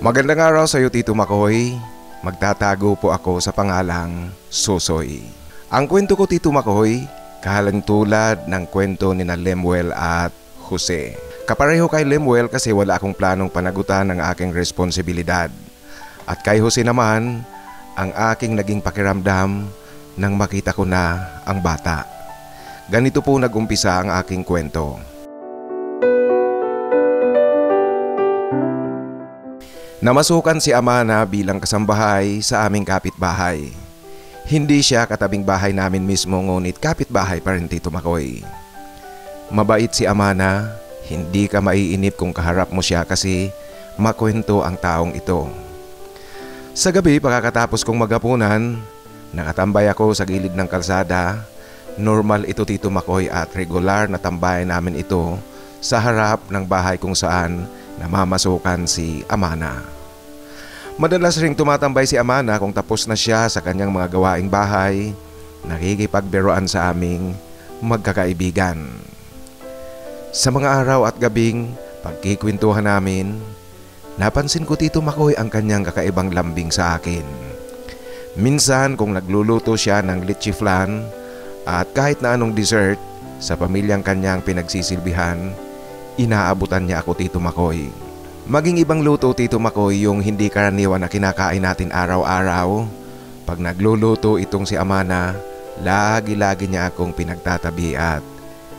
Magandang araw sa iyo, Tito Makoy. Magtatago po ako sa pangalang Susoy. Ang kwento ko, Tito Makoy, kahalintulad ng kwento ni na Lemuel at Jose. Kapareho kay Lemuel kasi wala akong planong panagutan ng aking responsibilidad. At kay Jose naman, ang aking naging pakiramdam nang makita ko na ang bata. Ganito po nag-umpisa ang aking kwento. Namasukan si Amana bilang kasambahay sa aming kapitbahay. Hindi siya katabing bahay namin mismo, ngunit kapitbahay pa rin, Tito Makoy. Mabait si Amana, hindi ka maiinip kung kaharap mo siya kasi makwento ang taong ito. Sa gabi pagkatapos kong maghapunan, nakatambay ako sa gilid ng kalsada. Normal ito, Tito Makoy, at regular na tambayan namin ito sa harap ng bahay kung saan namamasukan si Amana. Madalas ring tumatambay si Amana kung tapos na siya sa kanyang mga gawaing bahay, nakikipagbiruan sa aming magkakaibigan. Sa mga araw at gabing pagkikwentuhan namin, napansin ko, Tito Makoy, ang kanyang kakaibang lambing sa akin. Minsan kung nagluluto siya ng litchi flan at kahit na anong dessert sa pamilyang kanyang pinagsisilbihan, inaabutan niya ako, Tito Makoy. Maging ibang luto, Tito Makoy, yung hindi karaniwan na kinakain natin araw-araw. Pag nagluluto itong si Amana, lagi-lagi niya akong pinagtatabi at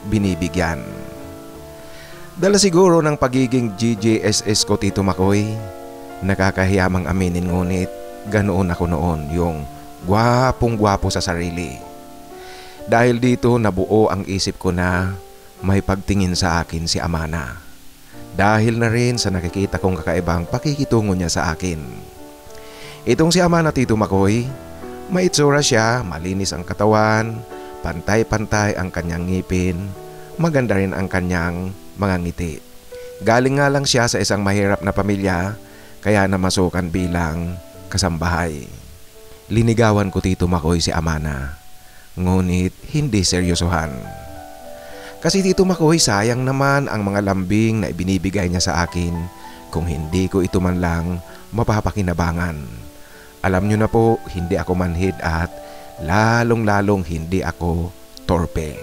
binibigyan. Dala siguro ng pagiging GJSS ko, Tito Makoy. Nakakahiyamang aminin, ngunit ganoon ako noon, yung gwapong-gwapo sa sarili. Dahil dito nabuo ang isip ko na may pagtingin sa akin si Amana. Dahil na rin sa nakikita kong kakaibang pakikitungo niya sa akin. Itong si Amana, Tito Makoy, maitsura siya, malinis ang katawan, pantay-pantay ang kanyang ngipin, maganda rin ang kanyang mga ngiti. Galing nga lang siya sa isang mahirap na pamilya, kaya namasukan bilang kasambahay. Linigawan ko, Tito Makoy, si Amana, ngunit hindi seryosohan. Kasi, Tito Makoy, sayang naman ang mga lambing na ibinibigay niya sa akin kung hindi ko ito man lang mapapakinabangan. Alam niyo na po, hindi ako manhid at lalong-lalong hindi ako torpe.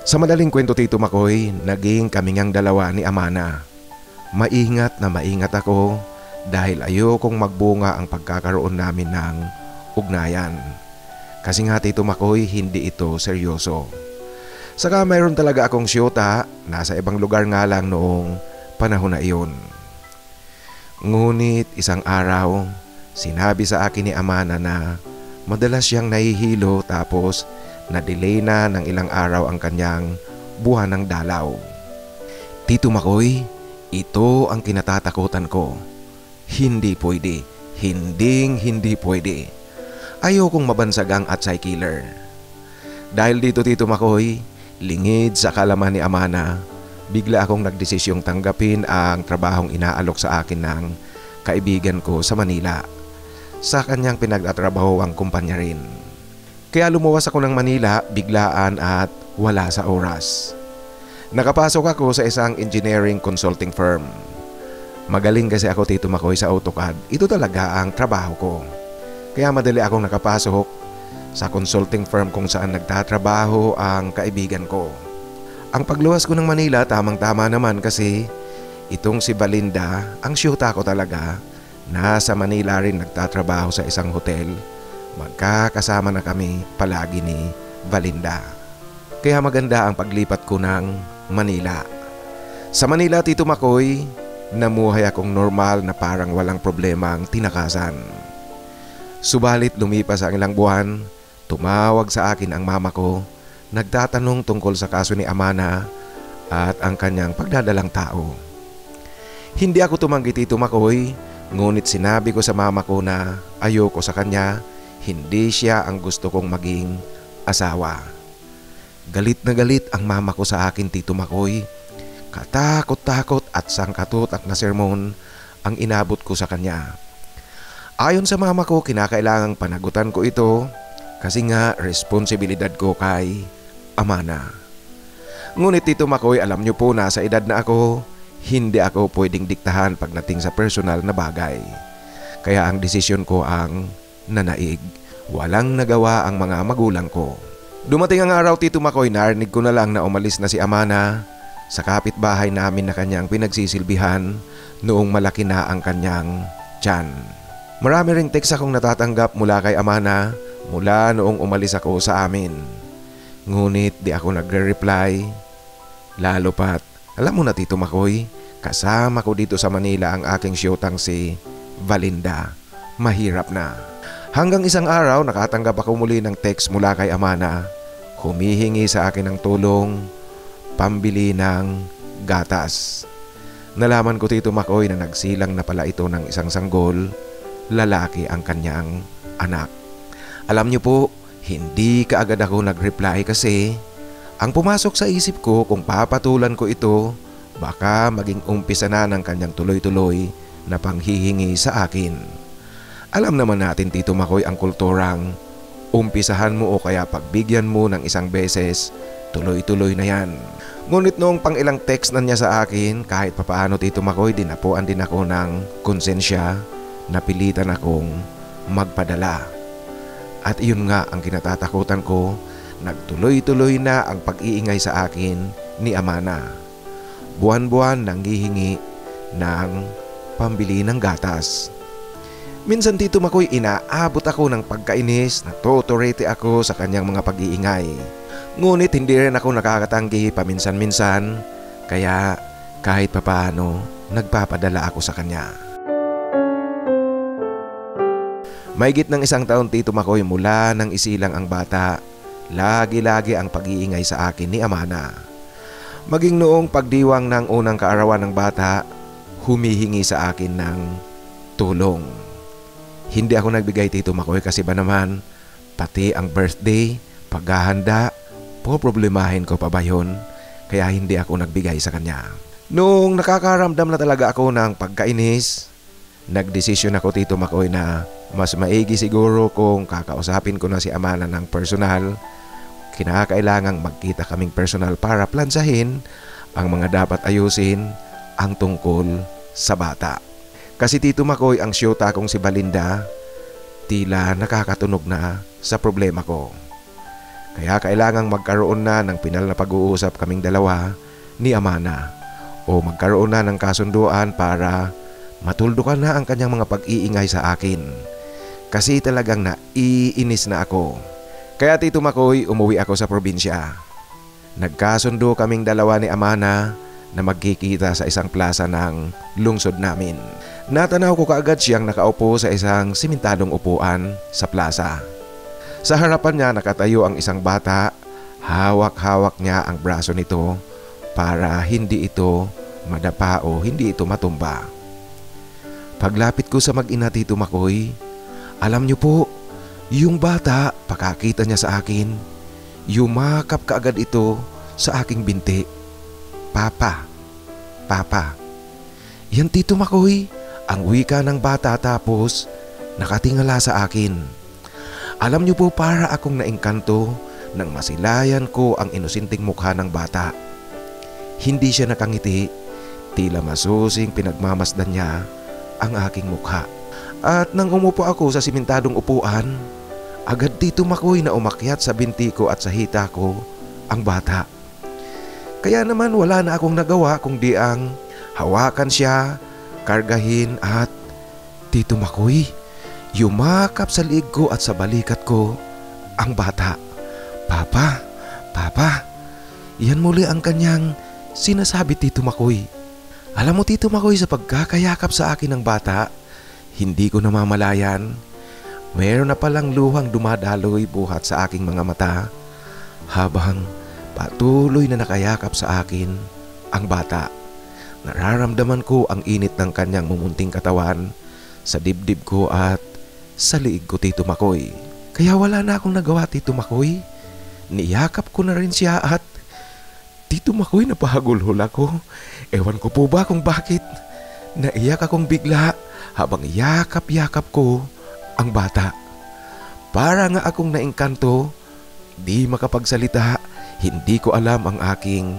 Sa madaling kwento, Tito Makoy, naging kami ngang dalawa ni Amana. Maingat na maingat ako dahil ayokong magbunga ang pagkakaroon namin ng ugnayan. Kasi nga, Tito Makoy, hindi ito seryoso. Saka mayroon talaga akong siyota, nasa ibang lugar nga lang noong panahon na iyon. Ngunit isang araw, sinabi sa akin ni Amana na madalas siyang nahihilo tapos na-delay na ng ilang araw ang kanyang buwan ng dalaw. Tito Makoy, ito ang kinatatakutan ko. Hindi pwede, hindi pwede. Ayokong mabansagang at killer. Dahil dito, Tito Makoy, lingid sa kalaman ni Amana, bigla akong nagdesisyong tanggapin ang trabahong inaalok sa akin ng kaibigan ko sa Manila. Sa kanyang pinagtatrabahowang kumpanya rin. Kaya lumuwas ako ng Manila biglaan at wala sa oras. Nakapasok ako sa isang engineering consulting firm. Magaling kasi ako, Tito Makoy, sa AutoCAD. Ito talaga ang trabaho ko. Kaya madali akong nakapasok sa consulting firm kung saan nagtatrabaho ang kaibigan ko. Ang pagluwas ko ng Manila, tamang-tama naman kasi itong si Valinda, ang syuta ko talaga, nasa Manila rin nagtatrabaho sa isang hotel. Magkakasama na kami palagi ni Valinda. Kaya maganda ang paglipat ko ng Manila. Sa Manila, Tito Makoy, namuhay akong normal na parang walang problema ang tinakasan. Subalit lumipas ang ilang buwan, tumawag sa akin ang mama ko, nagtatanong tungkol sa kaso ni Amana at ang kanyang pagdadalang tao. Hindi ako tumanggi, Tito Makoy, ngunit sinabi ko sa mama ko na ayoko sa kanya, hindi siya ang gusto kong maging asawa. Galit na galit ang mama ko sa akin, Tito Makoy. Katakot-takot at sangkatutak na sermon ang inabot ko sa kanya. Ayon sa mama ko, kinakailangang panagutan ko ito kasi nga responsibilidad ko kay Amana. Ngunit, Tito Makoy, alam niyo po, nasa edad na ako, Hindi ako pwedeng diktahan pagdating sa personal na bagay. Kaya ang desisyon ko ang nanaig. Walang nagawa ang mga magulang ko. Dumating ang araw, Tito Makoy, narinig ko na lang na umalis na si Amana sa kapitbahay namin na kanyang pinagsisilbihan noong malaki na ang kanyang tiyan. Marami ring text akong natatanggap mula kay Amana mula noong umalis ako sa amin. Ngunit di ako nagre-reply. Lalo pat, alam mo na Tito Makoy, kasama ko dito sa Manila ang aking siyotang si Valinda. Mahirap na. Hanggang isang araw nakatanggap ako muli ng text mula kay Amana. Humihingi sa akin ng tulong, pambili ng gatas. Nalaman ko Tito Makoy na nagsilang na pala ito ng isang sanggol, lalaki ang kanyang anak. Alam niyo po, hindi kaagad ako nag-reply kasi ang pumasok sa isip ko kung papatulan ko ito, baka maging umpisa na ng kanyang tuloy-tuloy na panghihingi sa akin. Alam naman natin Tito Makoy ang kulturang umpisahan mo o kaya pagbigyan mo ng isang beses, tuloy-tuloy na yan. Ngunit noong pang-ilang text na niya sa akin, kahit papaano Tito Makoy, dinapuan din ako ng konsensya, napilitan akong magpadala. At iyon nga ang kinatatakutan ko, nagtuloy-tuloy na ang pag-iingay sa akin ni Amana. Buwan-buwan nanghihingi ng pambili ng gatas. Minsan Tito Makoy, inaabot ako ng pagkainis, natotorete ako sa kanyang mga pag-iingay. Ngunit hindi rin ako nakakatanggi paminsan-minsan, kaya kahit papaano nagpapadala ako sa kanya. Mahigit ng isang taon Tito Makoy mula nang isilang ang bata, lagi-lagi ang pag-iingay sa akin ni Amana. Maging noong pagdiwang ng unang kaarawan ng bata, humihingi sa akin ng tulong. Hindi ako nagbigay Tito Makoy kasi ba naman, pati ang birthday, paghahanda, poproblemahin ko pa ba yun? Kaya hindi ako nagbigay sa kanya. Noong nakakaramdam na talaga ako ng pagkainis, nagdesisyon ako Tito Makoy na mas maigi siguro kung kakausapin ko na si Amana ng personal. Kinakailangang magkita kaming personal para plansahin ang mga dapat ayusin ang tungkol sa bata. Kasi Tito Makoy, ang siyota kong si Valinda, tila nakakatunog na sa problema ko. Kaya kailangang magkaroon na ng pinal na pag-uusap kaming dalawa ni Amana o magkaroon na ng kasunduan para matuldukan na ang kanyang mga pag-iingay sa akin. Kasi talagang naiinis na ako. Kaya Tito Makoy, umuwi ako sa probinsya. Nagkasundo kaming dalawa ni Amana na magkikita sa isang plaza ng lungsod namin. Natanaw ko kaagad siyang nakaupo sa isang simentadong upuan sa plaza. Sa harapan niya nakatayo ang isang bata, hawak-hawak niya ang braso nito para hindi ito madapa o hindi ito matumba. Paglapit ko sa mag-ina Tito Makoy, alam niyo po, yung bata, pakakita niya sa akin, yumakap kaagad ito sa aking binti. Papa, Papa. Yan Tito Makoy, ang wika ng bata tapos nakatingala sa akin. Alam niyo po, para akong naengkanto nang masilayan ko ang inosinteng mukha ng bata. Hindi siya nakangiti, tila masusing pinagmamasdan niya ang aking mukha. At nang umupo ako sa simentadong upuan, agad Tito Makoy na umakyat sa binti ko at sa hita ko ang bata. Kaya naman wala na akong nagawa kundi ang hawakan siya, kargahin at Tito Makoy, yumakap sa liig ko at sa balikat ko ang bata. Papa, Papa, yan muli ang kanyang sinasabi Tito Makoy. Alam mo Tito Makoy, sa pagkakayakap sa akin ng bata, hindi ko namamalayan, mayroon na palang luhang dumadaloy buhat sa aking mga mata habang patuloy na nakayakap sa akin ang bata. Nararamdaman ko ang init ng kanyang mumunting katawan sa dibdib ko at sa liig ko Tito Makoy. Kaya wala na akong nagawa Tito Makoy. Niyakap ko na rin siya at Tito Makoy, napahagulhol ako. Ewan ko po ba kung bakit. Naiyak akong bigla habang yakap-yakap ko ang bata. Para nga akong naengkanto, di makapagsalita, hindi ko alam ang aking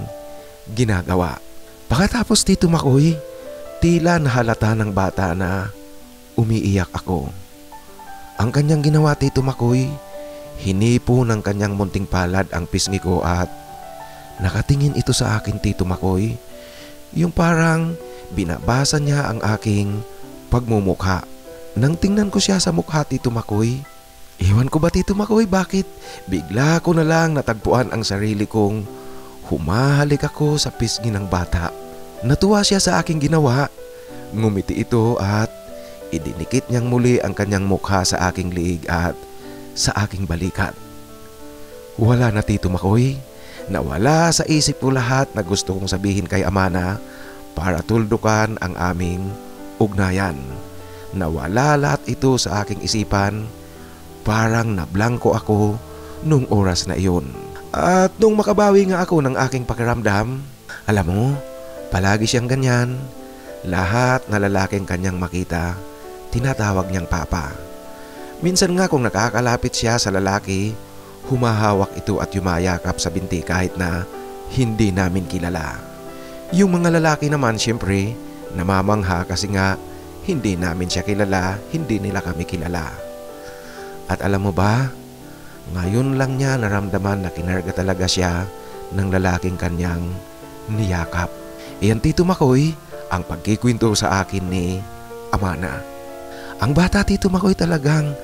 ginagawa. Pagkatapos Tito Makoy, tila nahalata ng bata na umiiyak ako. Ang kanyang ginawa Tito Makoy, hinipo ng kanyang munting palad ang pisngi ko at nakatingin ito sa akin Tito Makoy. Yung parang binabasa niya ang aking pagmumukha. Nang tingnan ko siya sa mukha Tito Makoy, iwan ko ba Tito Makoy bakit bigla ko na lang natagpuan ang sarili kong humahalik ako sa pisngi ng bata. Natuwa siya sa aking ginawa. Ngumiti ito at idinikit niyang muli ang kanyang mukha sa aking liig at sa aking balikat. Wala na Tito Makoy. Nawala sa isip ko lahat na gusto kong sabihin kay Amana para tuldukan ang aming ugnayan. Nawala lahat ito sa aking isipan. Parang nablangko ako nung oras na iyon. At nung makabawi nga ako ng aking pakiramdam, alam mo, palagi siyang ganyan. Lahat na lalaking kanyang makita, tinatawag niyang papa. Minsan nga kung nakakalapit siya sa lalaki, humahawak ito at yumayakap sa binti kahit na hindi namin kilala. Yung mga lalaki naman siyempre, namamangha kasi nga hindi namin siya kilala, hindi nila kami kilala. At alam mo ba, ngayon lang niya naramdaman na kinarga talaga siya ng lalaking kanyang niyakap. Iyan Tito Makoy, ang pagkikwento sa akin ni Amana. Ang bata Tito Makoy talagang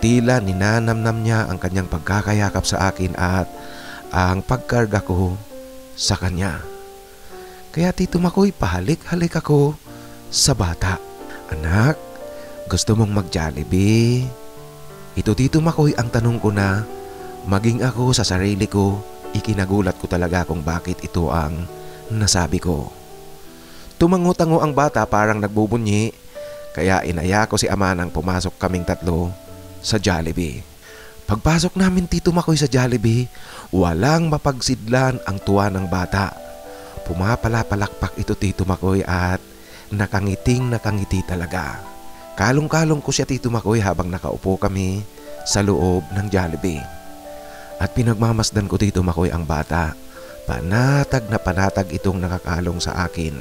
tila ninanamnam niya ang kanyang pagkakayakap sa akin at ang pagkarga ko sa kanya. Kaya Tito Makoy, pahalik-halik ako sa bata. Anak, gusto mong mag-Jollibee? Ito Tito Makoy ang tanong ko na maging ako sa sarili ko, ikinagulat ko talaga kung bakit ito ang nasabi ko. Tumango-tango ang bata parang nagbubunyi, kaya inaya ko si Amanang pumasok kaming tatlo sa Jollibee. Pagpasok namin Tito Makoy sa Jollibee, walang mapagsidlan ang tuwa ng bata. Pumapalapalakpak ito Tito Makoy at nakangiti talaga. Kalong-kalong ko siya Tito Makoy habang nakaupo kami sa loob ng Jollibee. At pinagmamasdan ko Tito Makoy ang bata. Panatag na panatag itong nakakalong sa akin.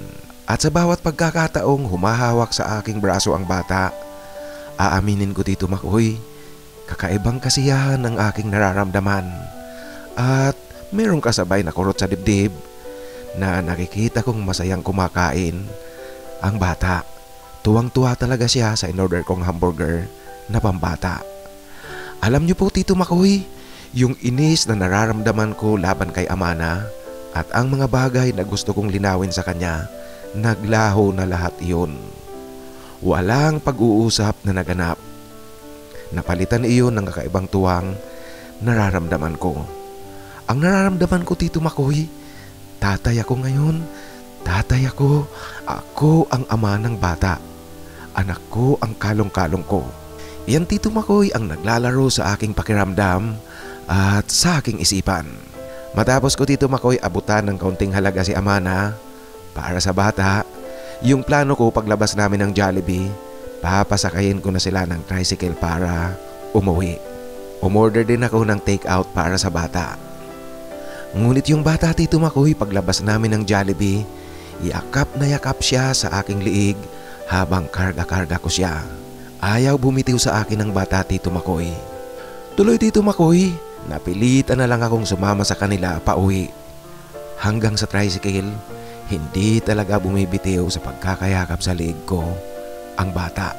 At sa bawat pagkakataong humahawak sa aking braso ang bata, aaminin ko Tito Makoy, kakaibang kasiyahan ng aking nararamdaman. At mayroong kasabay na kurot sa dibdib na nakikita kong masayang kumakain ang bata. Tuwang-tuwa talaga siya sa in-order kong hamburger na pambata. Alam niyo po Tito Makoy, yung inis na nararamdaman ko laban kay Amana at ang mga bagay na gusto kong linawin sa kanya, naglaho na lahat iyon. Walang pag-uusap na naganap. Napalitan iyon ng kakaibang tuwang nararamdaman ko. Ang nararamdaman ko Tito Makoy, tatay ako ngayon. Tatay ako ang ama ng bata. Anak ko ang kalong-kalong ko. Yan Tito Makoy ang naglalaro sa aking pakiramdam at sa aking isipan. Matapos ko Tito Makoy abutan ng kaunting halaga si Amana para sa bata, yung plano ko paglabas namin ng Jollibee, papasakayin ko na sila ng tricycle para umuwi. Umorder din ako ng take-out para sa bata. Ngunit yung bata Tito Makoy paglabas namin ng Jollibee, yakap na yakap siya sa aking liig habang karga-karga ko siya. Ayaw bumitiw sa akin ng bata Tito Makoy. Tuloy Tito Makoy, napilitan na lang akong sumama sa kanila pauwi. Hanggang sa tricycle, hindi talaga bumibitiw sa pagkakayakap sa liig ko ang bata.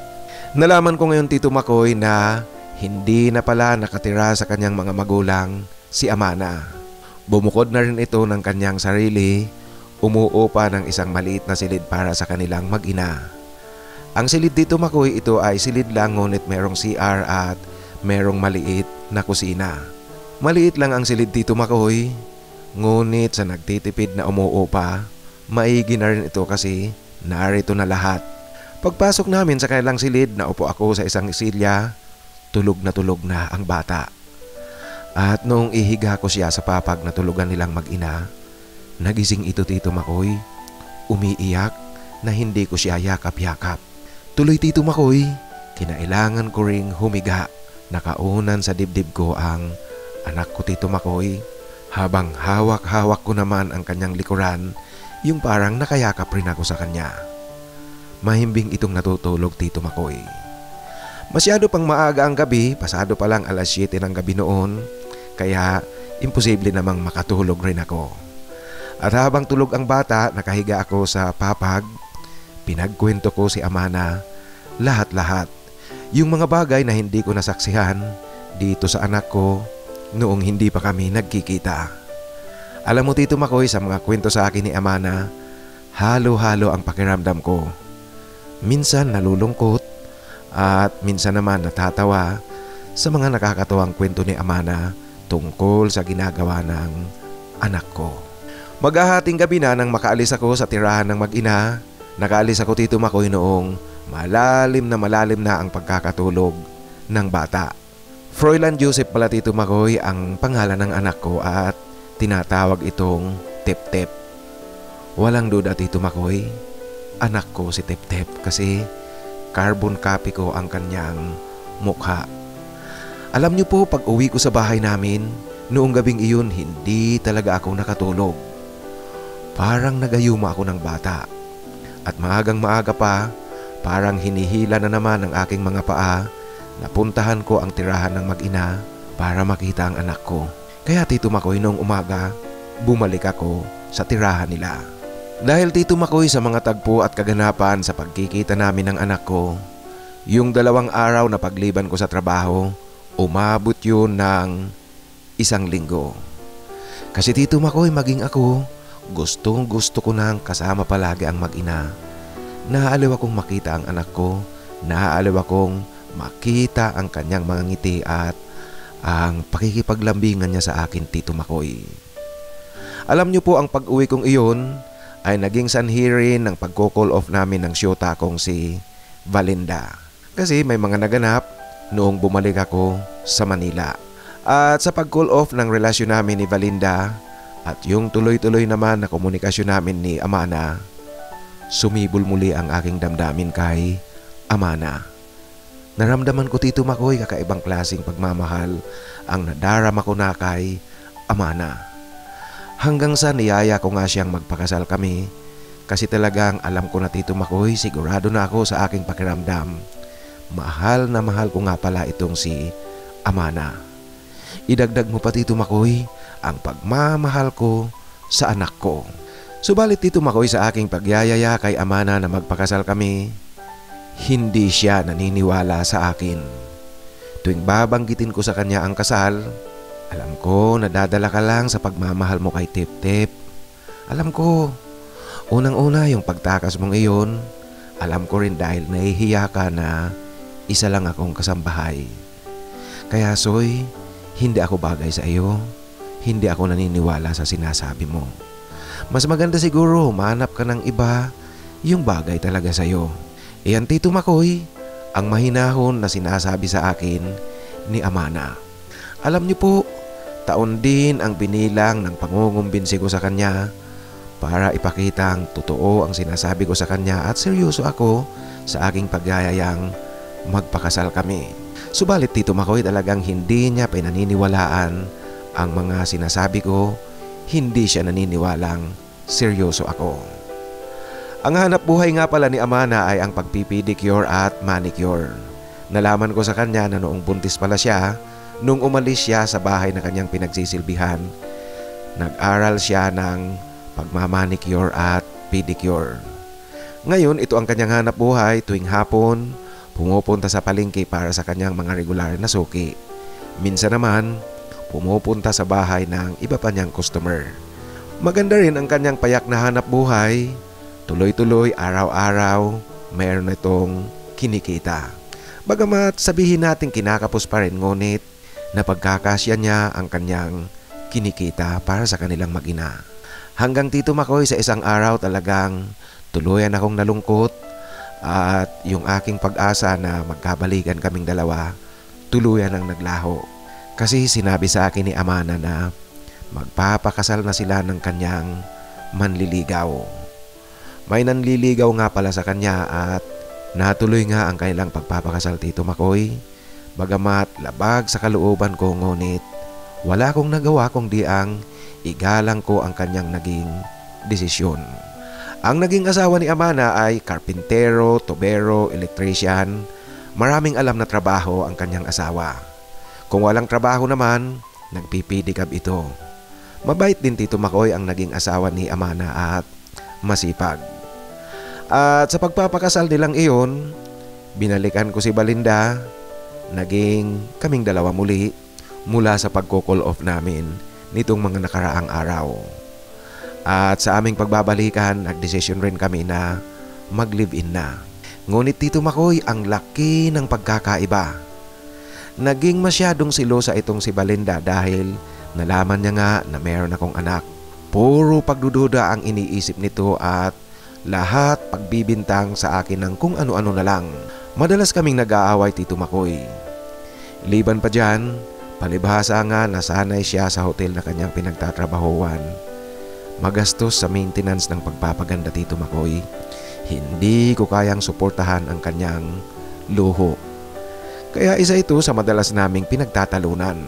Nalaman ko ngayon Tito Makoy na hindi na pala nakatira sa kanyang mga magulang si Amana. Bumukod na rin ito ng kanyang sarili, umuupa ng isang maliit na silid para sa kanilang mag-ina. Ang silid Tito Makoy, ito ay silid lang ngunit merong CR at merong maliit na kusina. Maliit lang ang silid Tito Makoy, ngunit sa nagtitipid na umuupa, maigi na rin ito kasi narito na lahat. Pagpasok namin sa kanilang silid, naupo ako sa isang silya, tulog na ang bata. At noong ihiga ko siya sa papag na tulugan nilang mag-ina, nagising ito Tito Makoy, umiiyak na hindi ko siya yakap-yakap. Tuloy Tito Makoy, kinailangan ko ring humiga. Nakaunan sa dibdib ko ang anak ko Tito Makoy. Habang hawak-hawak ko naman ang kanyang likuran, Yung parang nakayakap rin ako sa kanya. Mahimbing itong natutulog, Tito Makoy. Masyado pang maaga ang gabi, pasado pa lang 7:00 ng gabi noon, kaya imposible namang makatulog rin ako. At habang tulog ang bata, nakahiga ako sa papag, pinagkwento ko si Amana lahat-lahat. Yung mga bagay na hindi ko nasaksihan dito sa anak ko noong hindi pa kami nagkikita. Alam mo, Tito Makoy, sa mga kwento sa akin ni Amana, halo-halo ang pakiramdam ko. Minsan nalulungkot at minsan naman natatawa sa mga nakakatuwang kwento ni Amana tungkol sa ginagawa ng anak ko. Maghahating gabi na nang makaalis ako sa tirahan ng mag-ina. Nakaalis ako, Tito Makoy, noong malalim na ang pagkakatulog ng bata. Froilan Joseph pala, Tito Makoy, ang pangalan ng anak ko at tinatawag itong Tep-Tep. Walang duda, Tito Makoy, anak ko si Tep-Tep kasi carbon copy ko ang kanyang mukha. Alam niyo po, pag uwi ko sa bahay namin, noong gabing iyon hindi talaga ako nakatulog. Parang nagayuma ako ng bata. At maagang maaga pa, parang hinihila na naman ang aking mga paa. Napuntahan ko ang tirahan ng mag-ina para makita ang anak ko. Kaya, Tito Makoy, noong umaga, bumalik ako sa tirahan nila. Dahil, Tito Makoy, sa mga tagpo at kaganapan sa pagkikita namin ng anak ko, yung 2 araw na pagliban ko sa trabaho, umabot yun ng 1 linggo. Kasi, Tito Makoy, maging ako, gustong gusto ko nang kasama palagi ang mag-ina. Naaaliw akong makita ang anak ko, naaaliw akong makita ang kanyang mga ngiti at ang pakikipaglambingan niya sa akin, Tito Makoy. Alam niyo po, ang pag-uwi kong iyon ay naging sanhi rin ng pagko-call off namin ng syota kong si Valinda. Kasi may mga naganap noong bumalik ako sa Manila. At sa pag-call off ng relasyon namin ni Valinda at yung tuloy-tuloy naman na komunikasyon namin ni Amana, sumibol muli ang aking damdamin kay Amana. Naramdaman ko, Tito Makoy, kakaibang klaseng pagmamahal ang nadarama ko na kay Amana. Hanggang sa niyaya ko nga siyang magpakasal kami kasi talagang alam ko na, Tito Makoy, sigurado na ako sa aking pakiramdam. Mahal na mahal ko nga pala itong si Amana. Idagdag mo pa, Tito Makoy, ang pagmamahal ko sa anak ko. Subalit, Tito Makoy, sa aking pagyayaya kay Amana na magpakasal kami, hindi siya naniniwala sa akin. Tuwing babanggitin ko sa kanya ang kasal, alam ko nadadala ka lang sa pagmamahal mo kay Tep-Tep. Alam ko, unang-una yung pagtakas mong iyon, alam ko rin dahil nahihiya ka na isa lang akong kasambahay. Kaya, Soy, hindi ako bagay sa iyo. Hindi ako naniniwala sa sinasabi mo. Mas maganda siguro manap ka ng iba yung bagay talaga sa iyo. Iyan, Tito Makoy, ang mahinahon na sinasabi sa akin ni Amana. Alam niyo po, taon din ang binilang ng pangungumbinsi ko sa kanya para ipakitang totoo ang sinasabi ko sa kanya at seryoso ako sa aking pagyayayang magpakasal kami. Subalit, Tito Makoy, talagang hindi niya pinaniniwalaan ang mga sinasabi ko. Hindi siya naniniwalang seryoso ako. Ang hanap buhay nga pala ni Amana ay ang pagpipedicure at manicure. Nalaman ko sa kanya na noong buntis pala siya, nung umalis siya sa bahay na kanyang pinagsisilbihan, nag-aral siya ng pagmamanicure at pedicure. Ngayon, ito ang kanyang hanap buhay. Tuwing hapon, pumupunta sa palengke para sa kanyang mga regular na suki. Minsan naman, pumupunta sa bahay ng iba pa niyang customer. Maganda rin ang kanyang payak na hanap buhay. Tuloy-tuloy, araw-araw, mayroon itong kinikita. Bagamat sabihin natin kinakapos pa rin, ngunit napagkakasya niya ang kanyang kinikita para sa kanilang mag-ina. Hanggang, Tito Makoy, sa isang araw talagang tuluyan akong nalungkot at yung aking pag-asa na magkabalikan kaming dalawa, tuluyan ang naglaho. Kasi sinabi sa akin ni Amana na magpapakasal na sila ng kanyang manliligaw. May nanliligaw nga pala sa kanya at natuloy nga ang kanilang pagpapakasal, Tito Makoy. Bagamat labag sa kalooban ko, ngunit wala akong nagawa kundi ang igalang ko ang kanyang naging desisyon. Ang naging asawa ni Amana ay karpintero, tubero, electrician. Maraming alam na trabaho ang kanyang asawa. Kung walang trabaho naman, nagpipidikab ito. Mabait din Tito Makoy ang naging asawa ni Amana at masipag. At sa pagpapakasal nilang iyon, binalikan ko si Balinda. Naging kaming dalawa muli mula sa pagko-call off namin nitong mga nakaraang araw. At sa aming pagbabalikan, nagdesisyon rin kami na mag-live-in na. Ngunit Tito Makoy, ang laki ng pagkakaiba. Naging masyadong silosa itong si Balinda dahil nalaman niya nga na meron akong anak. Puro pagdududa ang iniisip nito at lahat pagbibintang sa akin ng kung ano-ano na lang. Madalas kaming nag-aaway Tito Makoy. Liban pa dyan, palibhasa nga nasanay siya sa hotel na kanyang pinagtatrabahuan. Magastos sa maintenance ng pagpapaganda Tito Makoy. Hindi ko kayang suportahan ang kanyang luho. Kaya isa ito sa madalas naming pinagtatalunan.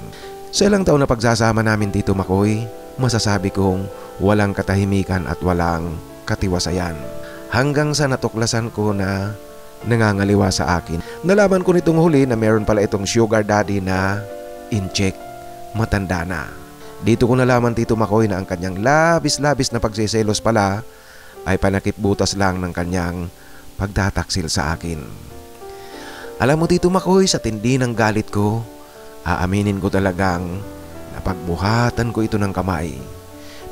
Sa ilang taon na pagsasama namin Tito Makoy, masasabi kong walang katahimikan at walang katiwasayan. Hanggang sa natuklasan ko na nangangaliwa sa akin. Nalaman ko nitong huli na meron pala itong sugar daddy na in-check, matanda na. Dito ko nalaman Tito Makoy na ang kanyang labis-labis na pagsiselos pala ay panakip-butas lang ng kanyang pagtataksil sa akin. Alam mo Tito Makoy, sa tindi ng galit ko, aaminin ko talagang napagbuhatan ko ito ng kamay.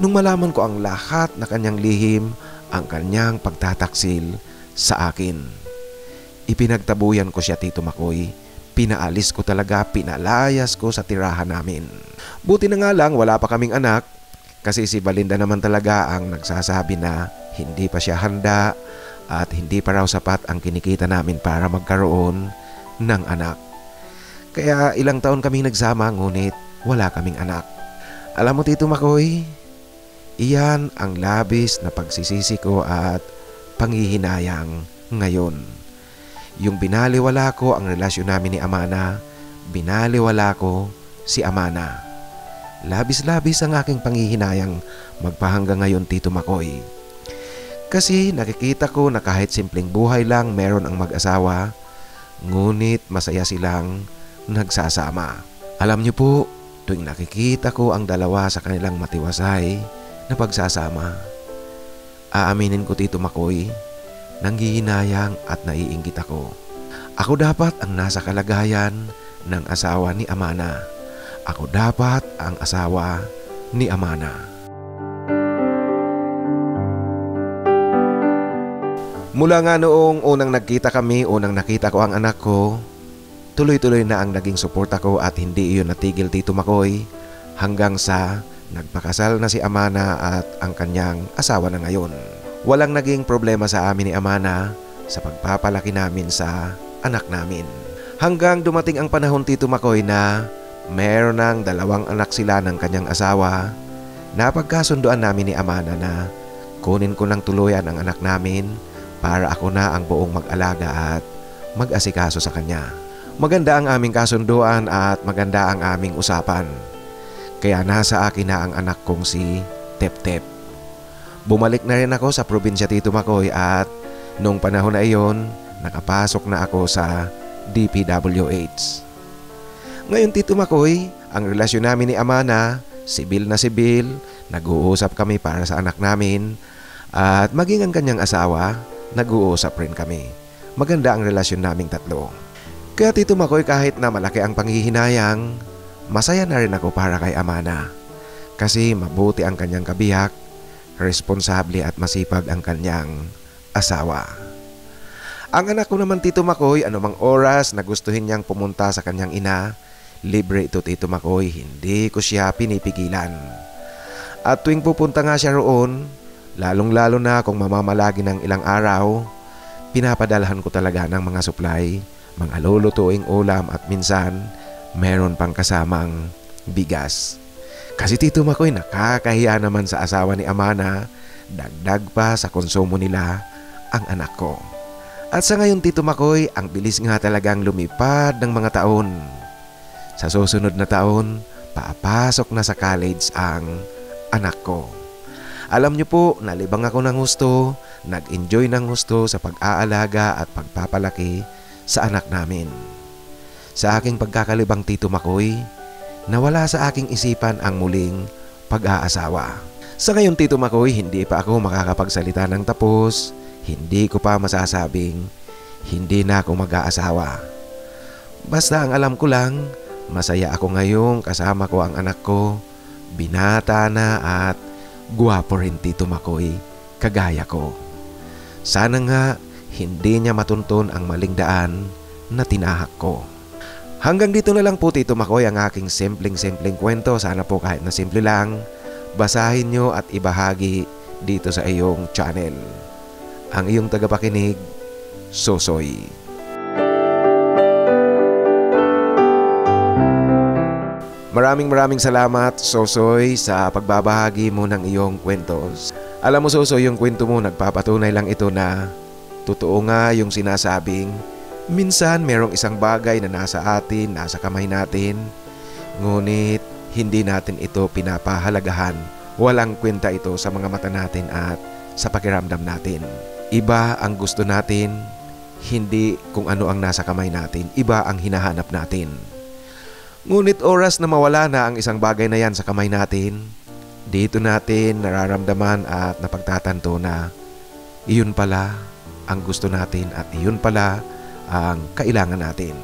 Nung malaman ko ang lahat na kanyang lihim, ang kanyang pagtataksil sa akin. Ipinagtabuyan ko siya Tito Makoy. Pinaalis ko talaga, pinalayas ko sa tirahan namin. Buti na nga lang wala pa kaming anak kasi si Balinda naman talaga ang nagsasabi na hindi pa siya handa at hindi pa raw sapat ang kinikita namin para magkaroon ng anak. Kaya ilang taon kaming nagsama ngunit wala kaming anak. Alam mo Tito Makoy, iyan ang labis na pagsisisi ko at panghihinayang ngayon. Yung binaliwala ko ang relasyon namin ni Amana, binaliwala ko si Amana. Labis-labis ang aking panghihinayang magpahanggang ngayon Tito Makoy. Kasi nakikita ko na kahit simpleng buhay lang meron ang mag-asawa, ngunit masaya silang nagsasama. Alam niyo po, tuwing nakikita ko ang dalawa sa kanilang matiwasay na pagsasama, aaminin ko Tito Makoy, nanghihinayang at naiinggit ako. Ako dapat ang nasa kalagayan ng asawa ni Amana. Ako dapat ang asawa ni Amana. Mula nga noong unang nakita ko ang anak ko, tuloy-tuloy na ang naging suporta ko at hindi iyon natigil Tito Makoy hanggang sa nagpakasal na si Amana at ang kanyang asawa na ngayon. Walang naging problema sa amin ni Amana sa pagpapalaki namin sa anak namin. Hanggang dumating ang panahon Tito Makoy na meron ng 2 anak sila ng kanyang asawa. Napagkasunduan namin ni Amana na kunin ko ng tuluyan ang anak namin para ako na ang buong mag-alaga at mag-asikaso sa kanya. Maganda ang aming kasunduan at maganda ang aming usapan. Kaya nasa akin na ang anak kong si Tep-Tep. Bumalik na rin ako sa probinsya Tito Makoy at nung panahon na iyon, nakapasok na ako sa DPWH. Ngayon Tito Makoy, ang relasyon namin ni Amana, sibil na sibil, nag-uusap kami para sa anak namin at maging ang kanyang asawa, nag-uusap rin kami. Maganda ang relasyon naming tatlo. Kaya Tito Makoy, kahit na malaki ang panghihinayang, masaya na rin ako para kay Amana. Kasi mabuti ang kanyang kabiyak, responsable at masipag ang kanyang asawa. Ang anak ko naman Tito Makoy, anumang oras na gustuhin niyang pumunta sa kanyang ina, libre ito Tito Makoy, hindi ko siya pinipigilan. At tuwing pupunta nga siya roon, lalong-lalo na kung mamamalagi ng ilang araw, pinapadalhan ko talaga ng mga supply, mga lulutuing ulam at minsan meron pang kasamang bigas. Kasi Tito Makoy, nakakahiya naman sa asawa ni Amana, dagdag pa sa konsumo nila ang anak ko. At sa ngayon Tito Makoy, ang bilis nga talagang lumipad ng mga taon. Sa susunod na taon, papasok na sa college ang anak ko. Alam niyo po, nalibang ako ng gusto, nag-enjoy ng gusto sa pag-aalaga at pagpapalaki sa anak namin. Sa aking pagkakalibang Tito Makoy, nawala sa aking isipan ang muling pag-aasawa. Sa ngayon Tito Makoy, hindi pa ako makakapagsalita ng tapos, hindi ko pa masasabing hindi na ako mag-aasawa. Basta ang alam ko lang, masaya ako ngayong kasama ko ang anak ko, binata na at guwapo rin Tito Makoy, kagaya ko. Sana nga hindi niya matuntun ang maling daan na tinahak ko. Hanggang dito na lang po Tito Makoy ang aking simpleng kwento. Sana po kahit na simple lang, basahin nyo at ibahagi dito sa iyong channel. Ang iyong tagapakinig, Sosoy. Maraming salamat Sosoy sa pagbabahagi mo ng iyong kwentos. Alam mo Sosoy, yung kwento mo nagpapatunay lang ito na totoo nga yung sinasabing minsan merong isang bagay na nasa atin, nasa kamay natin, ngunit hindi natin ito pinapahalagahan. Walang kwenta ito sa mga mata natin at sa pakiramdam natin. Iba ang gusto natin, hindi kung ano ang nasa kamay natin. Iba ang hinahanap natin. Ngunit oras na mawala na ang isang bagay na yan sa kamay natin, dito natin nararamdaman at napagtatanto na iyon pala ang gusto natin at iyon pala ang kailangan natin.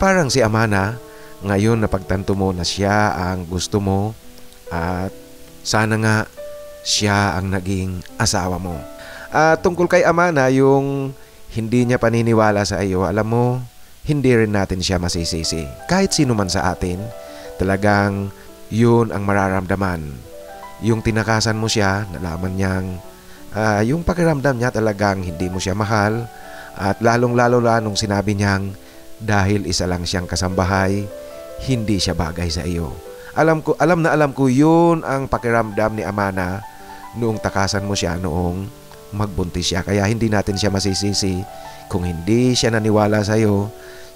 Parang si Amana, ngayon napagtanto mo na siya ang gusto mo at sana nga siya ang naging asawa mo. At tungkol kay Amana, yung hindi niya paniniwala sa iyo, alam mo, hindi rin natin siya masisisi. Kahit sino man sa atin, talagang yun ang mararamdaman. Yung tinakasan mo siya, nalaman niyang yung pakiramdam niya talagang hindi mo siya mahal. At lalong-lalo na nung sinabi niyang dahil isa lang siyang kasambahay, hindi siya bagay sa iyo. Alam ko yun ang pakiramdam ni Amana noong takasan mo siya noong magbuntis siya. Kaya hindi natin siya masisisi kung hindi siya naniwala sa iyo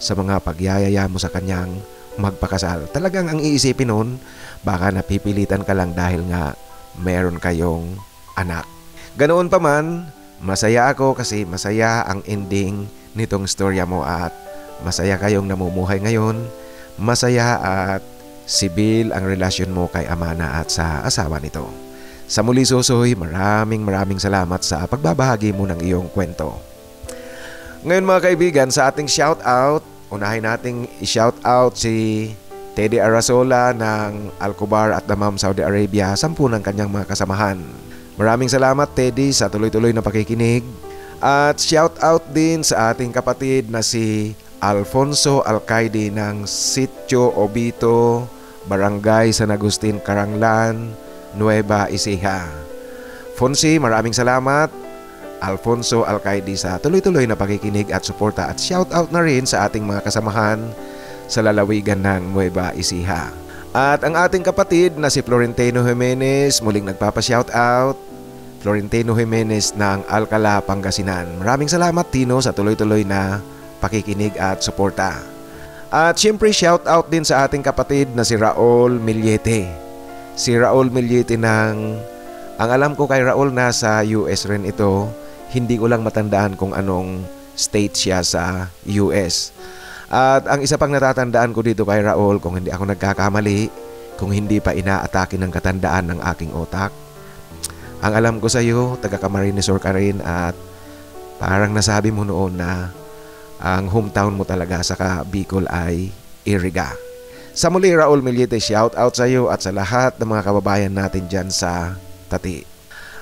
sa mga pagyayaya mo sa kanyang magpakasal. Talagang ang iisipin nun, baka napipilitan ka lang dahil nga meron kayong anak. Ganoon pa man, masaya ako kasi masaya ang ending nitong storya mo at masaya kayong namumuhay ngayon. Masaya at sibil ang relasyon mo kay Amana at sa asawa nito. Sa muli Sosoy, maraming salamat sa pagbabahagi mo ng iyong kwento. Ngayon mga kaibigan, sa ating shoutout, unahin nating i-shoutout si Teddy Arasola ng Alcobar at Dammam, Saudi Arabia, 10 ng kanyang mga kasamahan. Maraming salamat Teddy sa tuloy-tuloy na pakikinig. At shoutout din sa ating kapatid na si Alfonso Alcaide ng Sitio Obito, Barangay San Agustin, Caranglan, Nueva Ecija. Fonsi, maraming salamat Alfonso Alcaide sa tuloy-tuloy na pakikinig at suporta, at shoutout na rin sa ating mga kasamahan sa lalawigan ng Nueva Ecija. At ang ating kapatid na si Florentino Jimenez, muling nagpapa-shoutout. Florentino Jimenez ng Alcala, Pangasinan. Maraming salamat Tino sa tuloy-tuloy na pakikinig at suporta. At syempre shoutout din sa ating kapatid na si Raul Millete. Si Raul Millete ang alam ko kay Raul nasa US rin ito. Hindi ko lang matandaan kung anong state siya sa US. At ang isa pang natatandaan ko dito kay Raul, kung hindi ako nagkakamali, kung hindi pa inaatake ng katandaan ng aking otak, ang alam ko sa iyo, taga Camarines Sur ka rin at parang nasabi mo noon na ang hometown mo talaga sa Bicol ay Iriga. Sa muli Raul Millete, shout out sa iyo at sa lahat ng mga kababayan natin dyan sa Tati.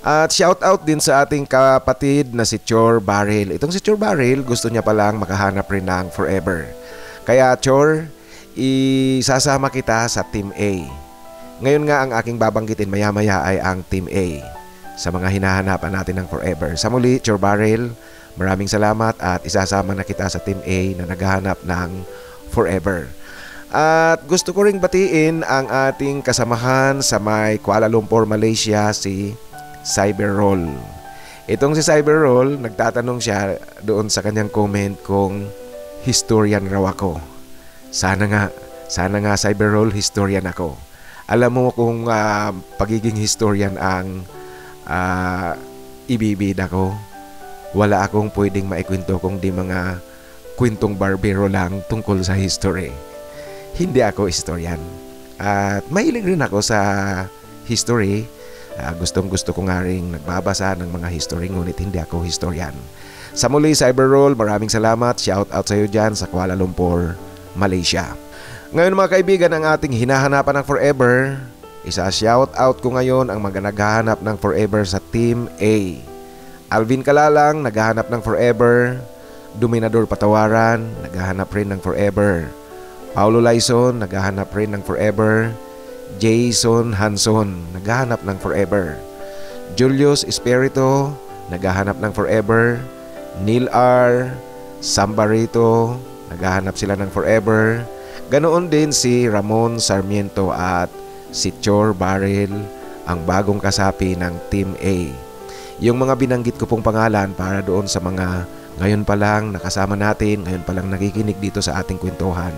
At shout out din sa ating kapatid na si Chor Barrel. Itong si Chor Barrel, gusto niya palang makahanap rin ng forever. Kaya Chor, isasama kita sa Team A. Ngayon nga ang aking babanggitin maya-maya ay ang Team A sa mga hinahanapan natin ng forever. Sa muli, Chor Barrel, maraming salamat at isasama na kita sa Team A na naghahanap ng forever. At gusto ko ring batiin ang ating kasamahan sa may Kuala Lumpur, Malaysia, si Cyberroll. Itong si Cyberroll, nagtatanong siya doon sa kanyang comment kung historian raw ako. Sana nga Cyberroll, historian ako. Alam mo kung pagiging historian ang ibibida ko. Wala akong pwedeng maikwento kung di mga kwentong barbero lang tungkol sa history. Hindi ako historian. At mahilig rin ako sa history. Gustong gusto ko nga rin nagbabasa ng mga history, ngunit hindi ako historian. Sa muli, Cyberroll, maraming salamat. Shout out sa iyo dyan sa Kuala Lumpur, Malaysia. Ngayon mga kaibigan, ang ating hinahanapan ng forever, isa-shout out ko ngayon ang mga naghahanap ng forever sa Team A. Alvin Kalalang, naghahanap ng forever. Dominador Patawaran, naghahanap rin ng forever. Paulo Laison, naghahanap rin ng forever. Jason Hanson, naghahanap ng forever. Julius Espirito, naghahanap ng forever. Neil R. Sambarito, naghahanap sila ng forever. Ganoon din si Ramon Sarmiento at si Chor Barrel, ang bagong kasapi ng Team A. Yung mga binanggit ko pong pangalan para doon sa mga ngayon pa lang nakasama natin, ngayon pa lang nakikinig dito sa ating kwentuhan.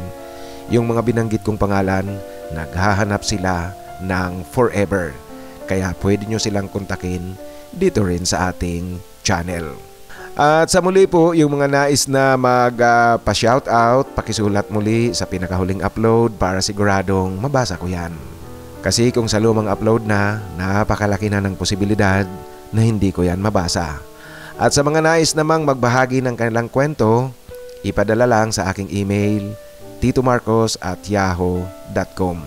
Yung mga binanggit kong pangalan, naghahanap sila ng forever. Kaya pwede nyo silang kontakin dito rin sa ating channel. At sa muli po, yung mga nais na magpa-shoutout, pakisulat muli sa pinakahuling upload para siguradong mabasa ko yan. Kasi kung sa lumang upload na, napakalaki na ng posibilidad na hindi ko yan mabasa. At sa mga nais namang magbahagi ng kanilang kwento, ipadala lang sa aking email, titomarcos@yahoo.com.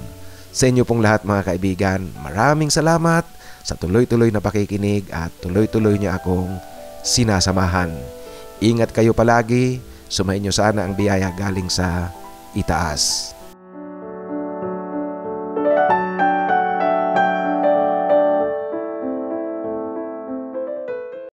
Sa inyo pong lahat mga kaibigan, maraming salamat sa tuloy-tuloy na pakikinig at tuloy-tuloy niyo akong sinasamahan. Ingat kayo palagi, sumainyo sana ang biyaya galing sa itaas.